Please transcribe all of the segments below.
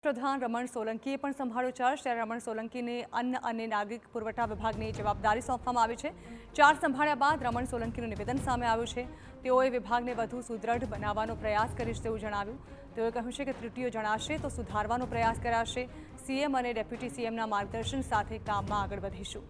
પ્રધાન રમણ સોલંકીએ પણ સંભાળ્યો ચાર્જ। ત્યારે રમણ સોલંકીને અન્ન અને નાગરિક પુરવઠા વિભાગની જવાબદારી સોંપવામાં આવી છે। ચાર્જ સંભાળ્યા બાદ રમણ સોલંકીનું નિવેદન સામે આવ્યું છે। તેઓએ વિભાગને વધુ સુદૃઢ બનાવવાનો પ્રયાસ કરીશ તેવું જણાવ્યું। તેઓએ કહ્યું છે કે ત્રુટિઓ જણાશે તો સુધારવાનો પ્રયાસ કરાશે। સીએમ અને ડેપ્યુટી સીએમના માર્ગદર્શન સાથે કામમાં આગળ વધીશું।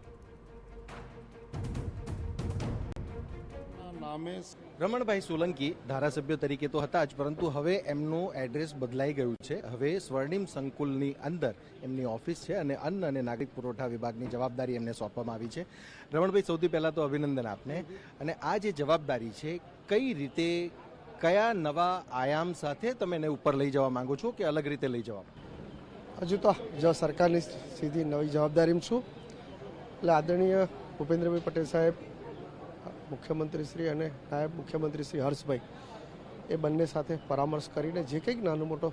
રમણભાઈ સોલંકી ધારાસભ્ય તરીકે તો હતા જ, પરંતુ હવે એમનું એડ્રેસ બદલાઈ ગયું છે। હવે સ્વર્ણિમ સંકુલની અંદર એમની ઓફિસ છે અને અન્ન અને નાગરિક પુરવઠા વિભાગની જવાબદારી એમને સોંપવામાં આવી છે। રમણભાઈ, સૌથી પહેલાં તો અભિનંદન આપને। અને આ જે જવાબદારી છે, કઈ રીતે, કયા નવા આયામ સાથે તમે એને ઉપર લઈ જવા માંગો છો કે અલગ રીતે લઈ જવા? હજુ તો સરકારની સીધી નવી જવાબદારીમાં છું, એટલે આદરણીય ભૂપેન્દ્રભાઈ પટેલ સાહેબ, મુખ્યમંત્રી શ્રી અને નાયબ મુખ્યમંત્રી શ્રી હર્ષભાઈ, એ બંને સાથે પરામર્શ કરીને જે કંઈક નાનો મોટો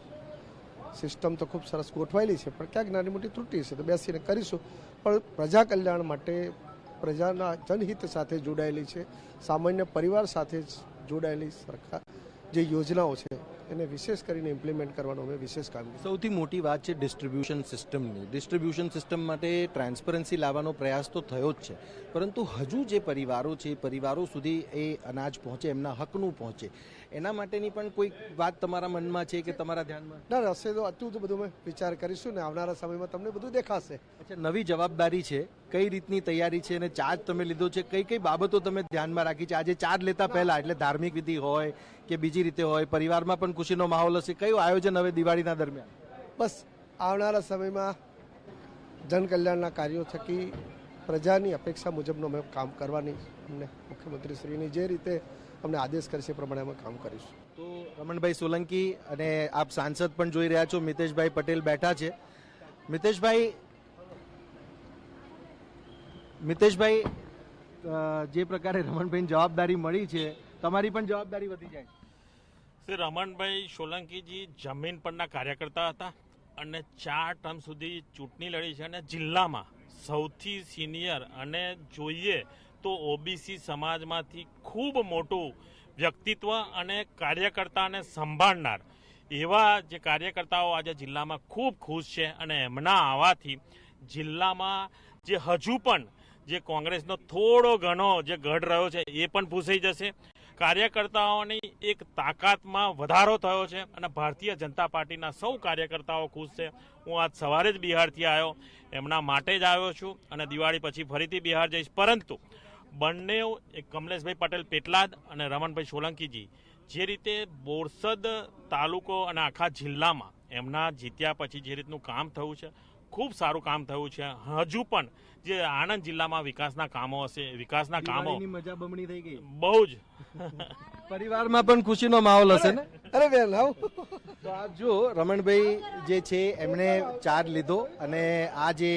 સિસ્ટમ તો ખૂબ સરસ ગોઠવાયેલી છે, પણ ક્યાંક નાની મોટી ત્રુટિ છે તો બેસીને કરીશું। પણ પ્રજા કલ્યાણ માટે, પ્રજાના જનહિત સાથે જોડાયેલી છે, સામાન્ય પરિવાર સાથે જોડાયેલી સરકાર જે યોજનાઓ છે એને વિશેષ કરીને ઇમ્પ્લિમેન્ટ કરવાનો અમે વિશેષ કામ કર્યું। સૌથી મોટી વાત છે ડિસ્ટ્રીબ્યુશન સિસ્ટમની। ડિસ્ટ્રીબ્યુશન સિસ્ટમ માટે ટ્રાન્સપરન્સી લાવવાનો પ્રયાસ તો થયો જ છે, પરંતુ હજુ જે પરિવારો છે, પરિવારો સુધી એ અનાજ પહોંચે, એમના હકનું પહોંચે, એના માટેની પણ કોઈ વાત તમારા મનમાં છે કે તમારા ધ્યાનમાં? ના, હશે તો અત્યું બધું અમે વિચાર કરીશું ને આવનારા સમયમાં તમને બધું દેખાશે। અચ્છા, નવી જવાબદારી છે, કઈ રીતની તૈયારી છે અને ચાર્જ તમે લીધો છે, કઈ કઈ બાબતો તમે ધ્યાનમાં રાખી છે? આજે ચાર્જ લેતા પહેલા, એટલે ધાર્મિક વિધિ હોય કે બીજી રીતે હોય, પરિવારમાં પણ ખુશીનો માહોલ હશે, કયું આયોજન હવે દિવાળીના દરમિયાન? બસ આવનારા સમયમાં જનકલ્યાણના કાર્યો થકી પ્રજાની અપેક્ષા મુજબનું અમે કામ કરવાની, અમને મુખ્યમંત્રીશ્રીની જે રીતે અમને આદેશ કરશે એ પ્રમાણે અમે કામ કરીશું। તો રમણભાઈ સોલંકી અને આપ સાંસદ પણ જોઈ રહ્યા છો, મિતેશભાઈ પટેલ બેઠા છે। મિતેશભાઈ, જે પ્રકારે રમણભાઈની જવાબદારી મળી છે, તમારી પણ જવાબદારી વધી જાય છે? શ્રી રમણભાઈ સોલંકીજી જમીન પરના કાર્યકર્તા હતા અને 4 ટર્મ સુધી ચૂંટણી લડી છે અને જિલ્લામાં સૌથી સિનિયર અને જોઈએ તો ઓબીસી સમાજમાંથી ખૂબ મોટું વ્યક્તિત્વ અને કાર્યકર્તાને સંભાળનાર એવા જે કાર્યકર્તાઓ આજે જિલ્લામાં ખૂબ ખુશ છે। અને એમના આવવાથી જિલ્લામાં જે હજુ પણ જે કોંગ્રેસનો થોડો ઘણો જે ગઢ રહ્યો છે એ પણ ભૂસાઈ જશે। કાર્યકર્તાઓની એક તાકાતમાં વધારો થયો છે અને ભારતીય જનતા પાર્ટીના સૌ કાર્યકર્તાઓ ખુશ છે। હું આજ સવારે જ બિહારથી આવ્યો, એમના માટે જ આવ્યો છું અને દિવાળી પછી ફરીથી બિહાર જઈશ। પરંતુ બંને, એક કમલેશભાઈ પટેલ પેટલાદ અને રમણભાઈ સોલંકીજી, જે રીતે બોરસદ તાલુકો અને આખા જિલ્લામાં એમના જીત્યા પછી જે રીતનું કામ થયું છે, ખૂબ સારું કામ થયું છે। હજુ પણ જે આણંદ જિલ્લામાં વિકાસના કામો હશે, વિકાસના કામો મજા બમણી થઈ ગઈ, બહુ જ પરિવારમાં પણ ખુશીનો માહોલ હશે ને? અરે બેન, તો આપ જો, રમણભાઈ જે છે એમણે ચાર્જ લીધો અને આ જે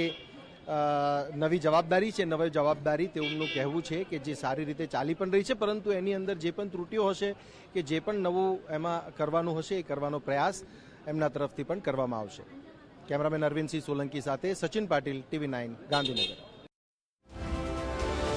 નવી જવાબદારી છે, નવી જવાબદારી તેઓનું કહેવું છે કે જે સારી રીતે ચાલી પણ રહી છે, પરંતુ એની અંદર જે પણ ત્રુટિઓ હશે કે જે પણ નવું એમાં કરવાનું હશે એ કરવાનો પ્રયાસ એમના તરફથી પણ કરવામાં આવશે। કેમેરામેન અરવિંદસિંહ સોલંકી સાથે સચિન પાટીલ, TV9, ગાંધીનગર।